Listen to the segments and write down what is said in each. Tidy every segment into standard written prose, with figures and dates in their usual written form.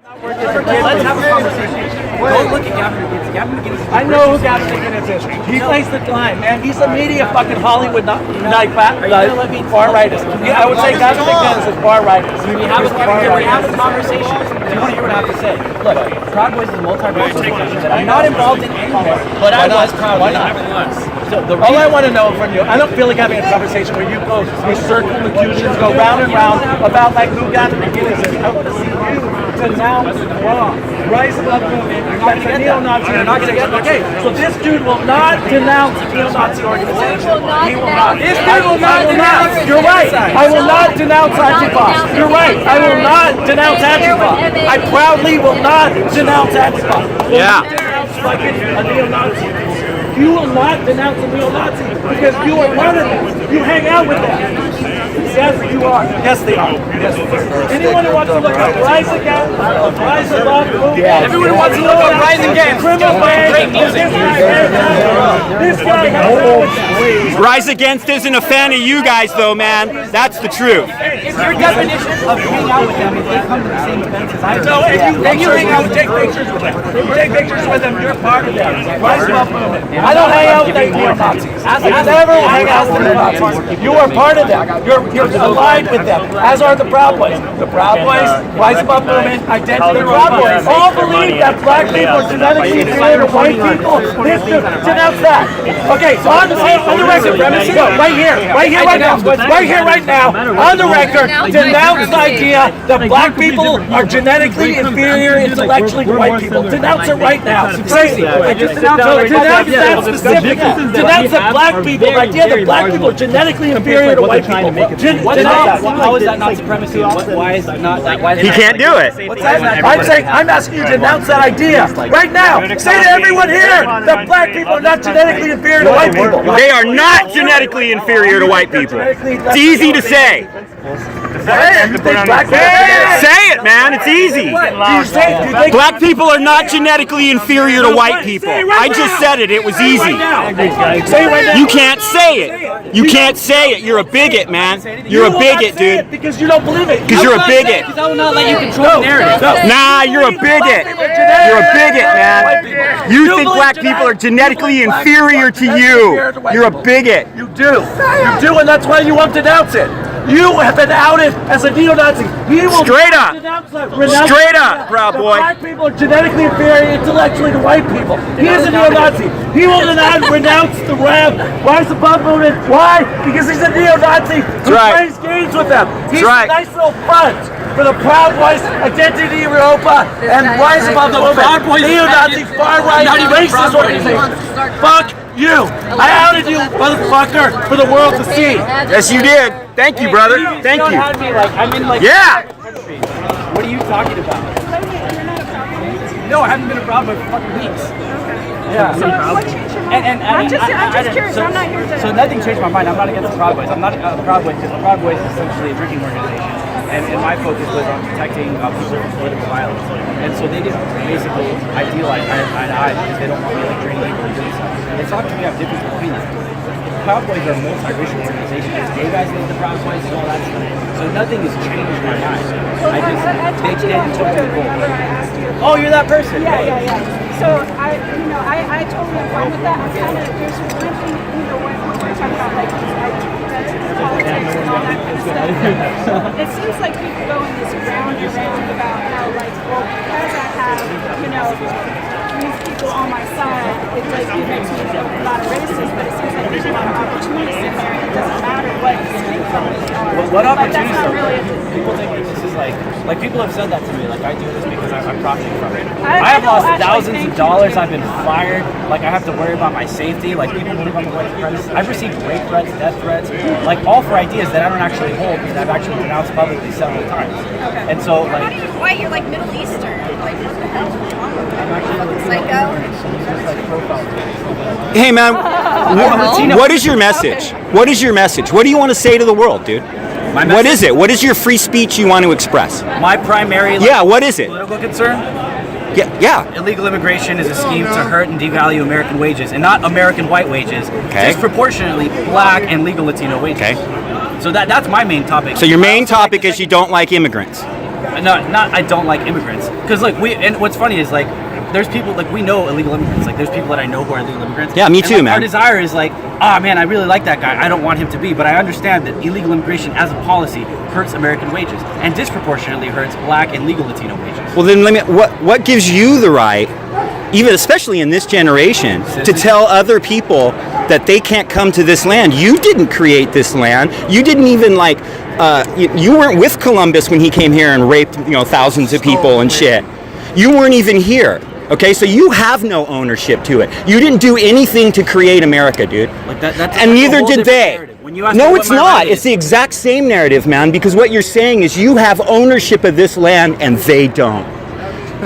Let's have a conversation. Go look at Gavin McGinnis. I know who Gavin McGinnis is. He plays the line, man. He's a media fucking Hollywood far rightist. I would say Gavin McGinnis is far rightist. We have a conversation. Do you want to hear what I have to say? Look, Proud Boys is a multi-racial organization. I'm not involved in any of it, but I was proud. Why not? So all I want to know from you, I don't feel like having a conversation where you circle the Cubans, go round and round about like who Gavin McGinnis is. I want to see you denounce wrong. Rise above movement. That's a neo-Nazi. You're not going to get it. Okay, so this dude will not denounce a neo-Nazi organization. He will not. This dude will not denounce. You're right. I will not denounce Antifa. You're right. I will not denounce Antifa. I proudly will not denounce Antifa. Yeah. Denounce like a neo-Nazi. You will not denounce a neo-Nazi because you are one of them. You hang out with them. Yes, you are. Yes, they are. Yes. Anyone who wants to look up Rise Against, Rise Above, everyone who wants to look up Rise Against. Criminal Great music. This guy has Rise Against isn't a fan of you guys, though, man. That's the truth. If your definition of hang out with them, if they come to the same events as I do, no, if you hang out, take pictures with them. You take pictures with them, you're part of them. Rise Above movement. I don't hang out with neo-Nazis. I never hang out with neo-Nazis. You are part of them. You're aligned with them, as are the Proud Boys. The Proud Boys, Rise Above movement, identity. The Proud Boys all believe that black people are genetically inferior to white people. Denounce that. Okay, so on the record, right here, right now, on the record, denounce the idea that black people are genetically inferior intellectually to white people. Denounce it right now. Say it. Denounce that specific. Denounce that black people, the idea that black people are genetically inferior to white people. How is that not supremacy? Why is that not? He can't do it. I'm asking you to denounce that idea right now. Say to everyone here that black people are not genetically inferior to white people. They are not genetically inferior to white people. It's easy to say. Say it, man. It's easy. Black people are not genetically inferior to white people. I just said it. It was easy. You can't say it. You can't say it. You're a bigot, man. You're a bigot, dude. Because you don't believe it. Because you're a bigot. Because I will not let you control the narrative. Nah, you're a bigot. You're a bigot, man. You think black people are genetically inferior to you. You're a bigot. You do. You do, and that's why you won't denounce it. You have been outed as a neo-Nazi. Straight up, Proud Boy. Black people are genetically inferior intellectually to white people. He is a neo-Nazi. He will not renounce the Rise Above movement. Why? Because he's a neo-Nazi who plays games with them. He's a nice little front for the Proud Boys, Identity Europa, and Rise Above the movement. Neo-Nazi, far-right, racist organization. Fuck you. I outed you, motherfucker, for the world to see. Yes, you did. Thank you, brother. Thank you. Yeah. What are you talking about? No, I haven't been a Proud Boy for fucking weeks. Yeah. So what changed your mind? I'm just curious. I'm not here to... So nothing changed my mind. I'm not against the Proud Boys. I'm not a Proud Boys because the Proud Boys is essentially a drinking organization. And my focus was on protecting people from political violence. And so they didn't basically idealize eye to eye because they don't want me like drinking people and doing stuff. It's not because we have different opinions. Proud Boys are a multi-racial organization. There's gay guys in the Proud Boys and all that stuff. So nothing has changed my mind. I just they took to the goal. Oh, you're that person. Yeah. So I totally am fine with that. I'm kind of there's one thing when we're talking about like politics and all that kind of stuff. It seems like people go in this round and round about how like because I have these people on my side, it makes me feel a lot of racist, but it seems like there's a lot of opportunities in there. It doesn't matter what skin color they are. What opportunities? That's not really people think this is like people have said that to me. Like I do this because I'm profiting from it. I have lost thousands of dollars. I've been fired. Like I have to worry about my safety. Like people believe I'm a white supremacist. I've received rape threats, death threats, like all for ideas that I don't actually hold because I've actually denounced publicly several times. Okay. And so How do you white? You're like Middle Eastern. Like what the hell? I'm actually Psycho. Hey, man. What is your message? What is your message? What do you want to say to the world, dude? What is it? What is your free speech you want to express? My primary what is it? political concern? Yeah. Illegal immigration is a scheme to hurt and devalue American wages, and not American white wages, disproportionately black and legal Latino wages. Okay. So that's my main topic. So your main topic is you don't like immigrants. not I don't like immigrants, because like and what's funny is like there's people like we know illegal immigrants, like there's people that I know who are illegal immigrants. Yeah, me too, like, man. Our desire is like, man, I really like that guy, I don't want him to be, but I understand that illegal immigration as a policy hurts American wages and disproportionately hurts Black and legal Latino wages. Well, then what gives you the right, even especially in this generation, to tell other people that they can't come to this land? You didn't create this land. You didn't even like. You weren't with Columbus when he came here and raped, thousands of people and shit. You weren't even here. Okay, so you have no ownership to it. You didn't do anything to create America, dude. Like that's and neither did they. No, it's not. Right it's the exact same narrative, man, because what you're saying is you have ownership of this land and they don't.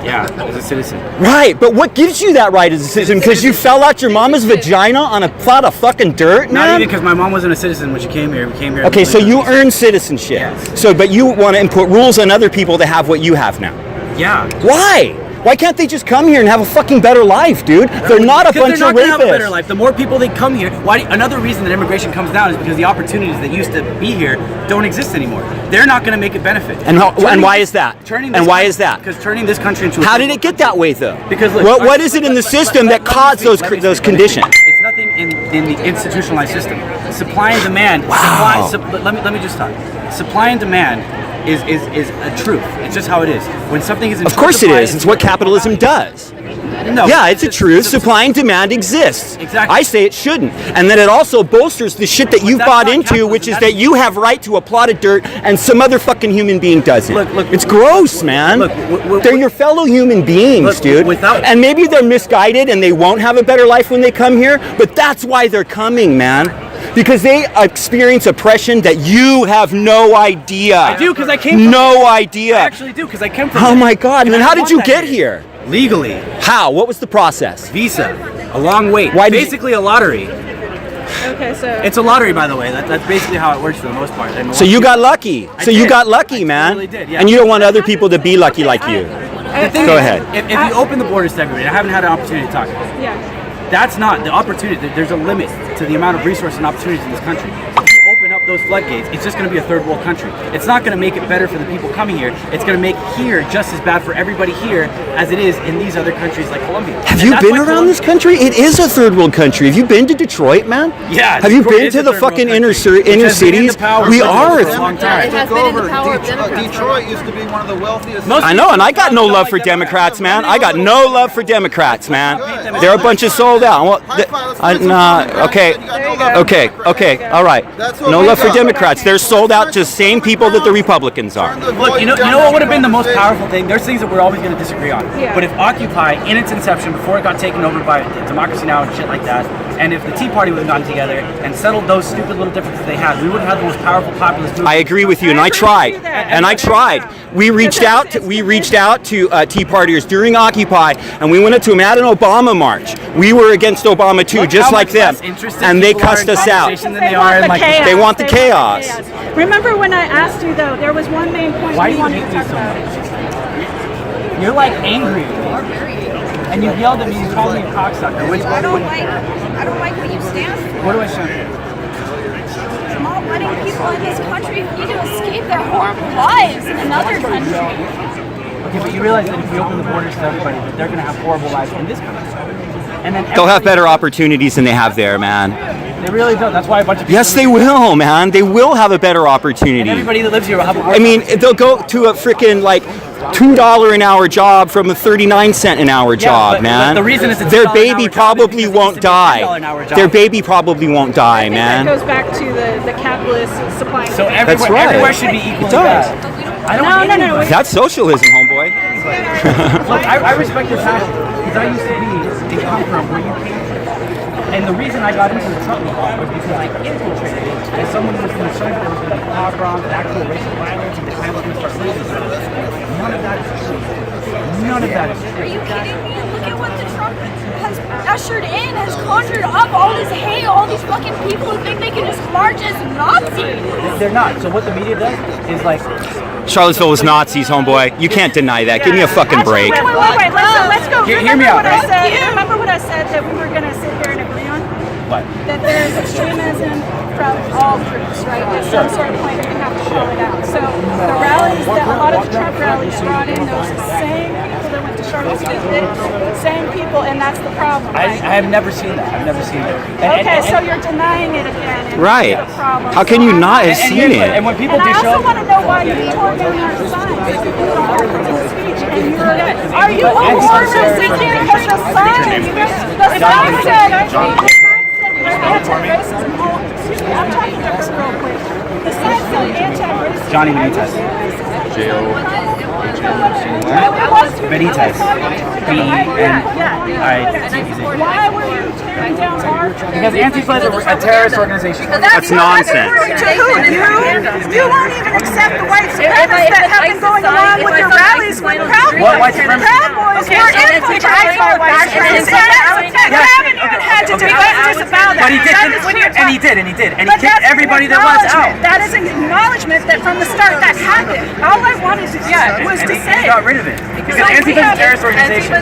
Yeah, as a citizen. Right, but what gives you that right as a citizen? Because you fell out your mama's vagina on a plot of fucking dirt, man? Not even because my mom wasn't a citizen when she came here. We came here. Okay, so you earned citizenship. Yes. So, but you want to import rules on other people to have what you have now. Yeah. Why? Why can't they just come here and have a fucking better life, dude? They're not a bunch they're of not gonna have a better rapists. life. The more people they come here, another reason that immigration comes down is because the opportunities that used to be here don't exist anymore. They're not going to make it benefit. And why is that? Why is that? Because turning this country into how did it get that way, though? Because look, what is it in the system that caused those conditions? It's nothing in the institutionalized system. Supply and demand. Wow. Let me just talk. Supply and demand is a truth. It's just how it is. When something is in of course it is. It's what capitalism does. No, yeah, it's a truth. Supply and demand exists. Exactly. I say it shouldn't. And then it also bolsters the shit that you've bought into, which is that you have right to a plot of dirt and some other fucking human being doesn't. Look, it's gross, man. They're your fellow human beings, dude. And maybe they're misguided and they won't have a better life when they come here, but that's why they're coming, man. Because they experience oppression that you have no idea. I do, because I came from No idea. I actually do, because I came from Oh my God. And then how did you get here? Legally. How? What was the process? Visa. A long wait. Why basically a lottery. Okay, so it's a lottery, by the way. That's basically how it works for the most part. So you got lucky. You got lucky, man. Really did, yeah. And you don't want other people to be lucky like you. Go ahead. If you open the borders to everybody, I haven't had an opportunity to talk about it. Yeah. That's not the opportunity. There's a limit to the amount of resources and opportunities in this country. If you open up those floodgates, it's just going to be a third world country. It's not going to make it better for the people coming here. It's going to make here just as bad for everybody here as it is in these other countries like Colombia. Have you been around this country? It is a third world country. Have you been to Detroit, man? Yeah. Have you been to the fucking inner cities? We are. It has been in the power of Democrats. Detroit used to be one of the wealthiest. I know, and I got no love for Democrats, man. I got no love for Democrats, man. They're a bunch of sold out. Okay, all right. No love for Democrats. They're sold out to the same people that the Republicans are. Look, you know what would have been the most powerful thing? There's things that we're always going to disagree on. Yeah. But if Occupy, in its inception, before it got taken over by Democracy Now! And shit like that, and if the Tea Party would have gotten together and settled those stupid little differences they had, we would have had the most powerful populist movement. I agree with you, and I tried. And I tried. We reached out to Tea Partiers during Occupy, and we went up to them at an Obama march. We were against Obama too, just like them, and they cussed us out. They want the chaos. Remember when I asked you though, there was one main point you wanted to talk about. You're like angry, and you yelled at me. You called me a cocksucker. I don't like what you stand for. What do I stand for? Not letting people in this country need to escape their horrible lives in another country. Okay, but you realize that if we open the borders to everybody, that they're going to have horrible lives in this country. And then They'll have better opportunities than they have there, man. They really don't. That's why a bunch of people. Yes, they will, man. They will have a better opportunity. And everybody that lives here will have a worse. I mean, they'll go to a freaking like $2 an hour job from a 39-cent an hour job, man. But the reason it's a their $2 baby an hour job probably is because won't it used to be a $10 die. an hour job. Their baby probably won't die, man. That goes back to the capitalist supply. So That's right. everywhere should be equally It does. bad. I don't hate anybody. That's socialism, homeboy. Look, I respect your passion because I used to be in confront where you came from. And the reason I got into the Trump movement was because I infiltrated it as someone who was concerned that there was going to be pogroms, actual racial violence, and the kind of things for racism. None of that is true. None of that is true. Are you kidding me? Look at what the Trump has ushered in, has conjured up all this hate, all these fucking people who think they can just march as Nazis. They're not. So what the media does is like... Charlottesville was Nazis, homeboy. You can't deny that. Give me a fucking break. Wait. Let's go. Hear me out, right? Remember what I said that we were going to sit here and agree on? What? That there's extremism from all groups, right? At some sort of point, you're going to have to call it out. So the rallies that a lot of the Trump rallies brought in those same people that went to Charlottesville, same people, and that's the problem. I have never seen that. I've never seen it. Okay, so you're denying it again. And Right. that's the problem. How can you not have seen it? And when people And do I show also want to know why you tore down our signs. Speech, and are you a war recipient? Because the sign said anti-racism. Excuse me, I'm talking to her real quick. The sign said anti-racism. Johnny Benitez. Benitez. Why were you tearing down our? Because Antifa is a terrorist organization. That's nonsense. To who? You won't even accept the white supremacists that have been going along with your rallies with Proud Boys. What white supremacists? Proud Boys were infiltrated by white supremacists. You haven't even had to disavow that. But he did, and he kicked everybody that was out. That is an acknowledgement that from the start that happened. All I wanted to do was to say. He got rid of it. Because Antifa is a terrorist organization.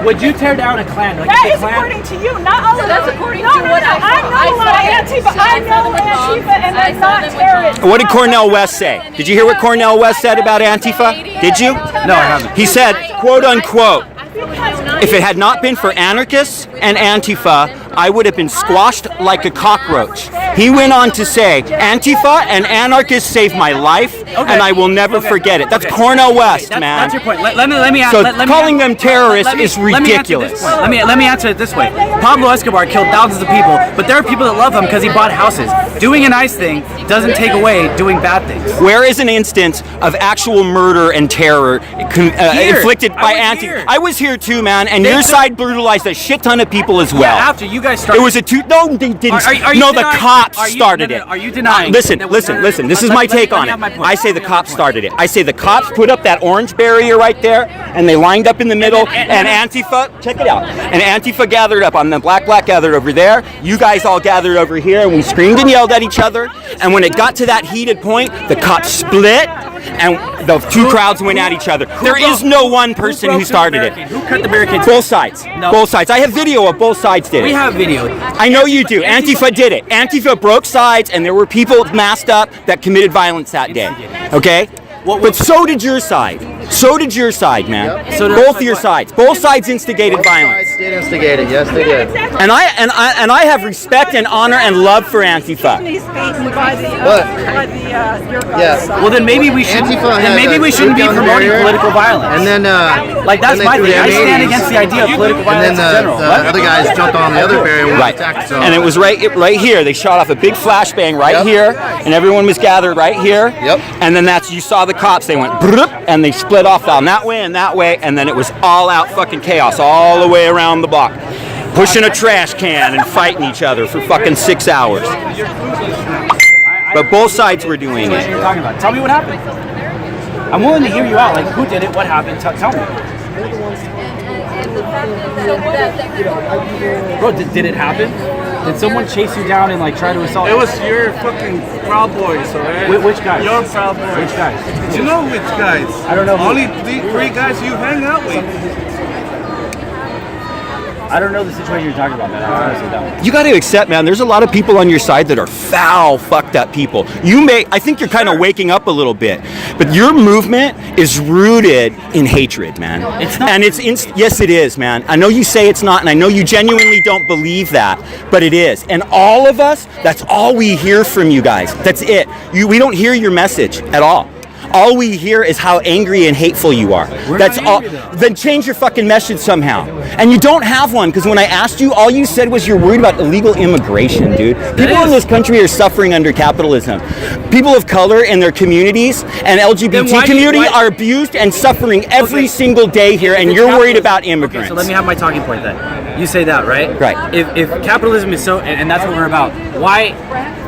Would you tear down a Klan? Like That the is Klan? according to you, not all of That's them. according No, to no, what no. I I know a lot of Antifa. I know Antifa, and they're not terrorists. What did Cornel West say? Did you hear what Cornel West said about Antifa? Did you? No, I haven't. He said, quote unquote, if it had not been for anarchists and Antifa, I would have been squashed like a cockroach. He went on to say, Antifa and anarchists saved my life, and I will never forget it. That's Cornel West, man. That's your point. Let me So calling them terrorists is ridiculous. Let me answer it this way. Pablo Escobar killed thousands of people, but there are people that love him because he bought houses. Doing a nice thing doesn't take away doing bad things. Where is an instance of actual murder and terror inflicted by Antifa? I was here too, man, and your side brutalized a shit ton of people as well. Yeah, after you guys started. It was a no, they didn't. Are you No, the denying- cops are you- started no, no, it. are you denying Listen, that- listen, no, no, listen. This let- is my let- take let on me it. have my point. I say the cops started it. I say the cops put up that orange barrier right there, and they lined up in the middle, and Antifa, check it out, and Antifa gathered up. On the black gathered over there. You guys all gathered over here, and we screamed and yelled at each other. And when it got to that heated point, the cops split, and the two crowds went at each other. There is no one person who started it. Who cut the barricades? Both sides. No. Both sides. I have video of both sides did it. We have video. I know you do. Antifa did it. Antifa broke sides, and there were people masked up that committed violence that day. Okay? But so did your side. So did your side, man. So did Both of your sides. Both sides instigated violence. Sides did instigate it. Yes, they did. And I have respect and honor and love for Antifa. Yes. Well, then maybe we should. Antifa Then maybe we shouldn't be down the promoting barrier. political violence. And then, like that's then they my threw thing. I the stand M80s. against the idea of political And violence then in general. the What? other guys jumped on the other barrier and Right. attacked. So. And it was right here. They shot off a big flashbang right Yep. here, and everyone was gathered right here. Yep. And then you saw the cops. They went broop, and they split off down that way and that way, and then it was all out fucking chaos all the way around the block, pushing a trash can and fighting each other for fucking 6 hours. But both sides were doing That's what it. you're talking about. Tell me what happened. I'm willing to hear you out. Like, who did it? What happened? Tell me. Bro, did it happen? Did someone chase you down and like try to assault It you? was your fucking Proud Boys, alright? Which guys? Your Proud Boys. Which guys? You know which guys? I don't know who. Only three guys you hang out with. I don't know the situation you're talking about, man. I honestly don't. You got to accept, man, there's a lot of people on your side that are foul, fucked up people. I think you're kind of waking up a little bit, but your movement is rooted in hatred, man. It's not. And yes, it is, man. I know you say it's not, and I know you genuinely don't believe that, but it is. And all of us, that's all we hear from you guys. That's it. We don't hear your message at all. All we hear is how angry and hateful you are. That's all. Then change your fucking message somehow. And you don't have one, because when I asked you, all you said was you're worried about illegal immigration, dude. People in this country are suffering under capitalism. People of color in their communities and LGBT community are abused and suffering every single day here, and you're worried about immigrants. Okay, so let me have my talking point then. You say that, right? Right. If capitalism is so, and that's what we're about, why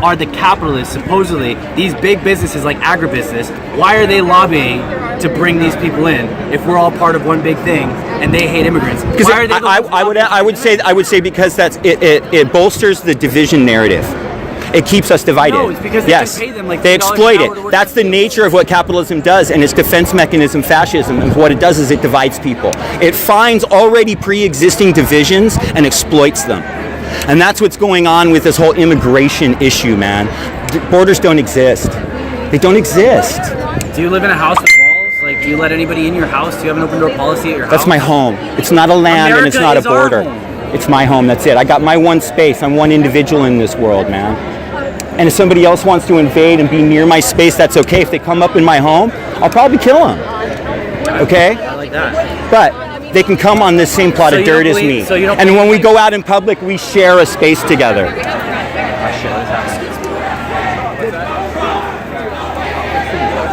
are the capitalists, supposedly, these big businesses like agribusiness, why are they lobbying to bring these people in if we're all part of one big thing and they hate immigrants? Because Why are they the ones I would say because it bolsters the division narrative. It keeps us divided. No, it's because they yes. can pay them like they $3 exploit an hour to it. work That's the nature of what capitalism does, and its defense mechanism, fascism, and what it does is it divides people. It finds already pre-existing divisions and exploits them. And that's what's going on with this whole immigration issue, man. Borders don't exist. They don't exist. Do you live in a house with walls? Like, Do you let anybody in your house? Do you have an open door policy at your house? That's my home. It's not a land and it's not a border. It's my home. That's it. I got my one space. I'm one individual in this world, man. And if somebody else wants to invade and be near my space, that's okay. If they come up in my home, I'll probably kill them. Okay? I like that. But they can come on this same plot of dirt as me. And when we go out in public, we share a space together.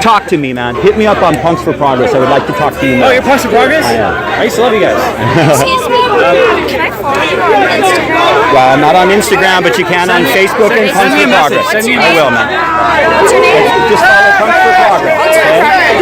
Talk to me, man. Hit me up on Punks for Progress. I would like to talk to you more. Oh, you're Punks for Progress? I am. I used to love you guys. Excuse me, can I follow you on Instagram? Well, I'm not on Instagram, but you can on Facebook and Punks for Progress. Send me a I will, man. What's your name? Just follow Punks for Progress. What's your Okay? preference?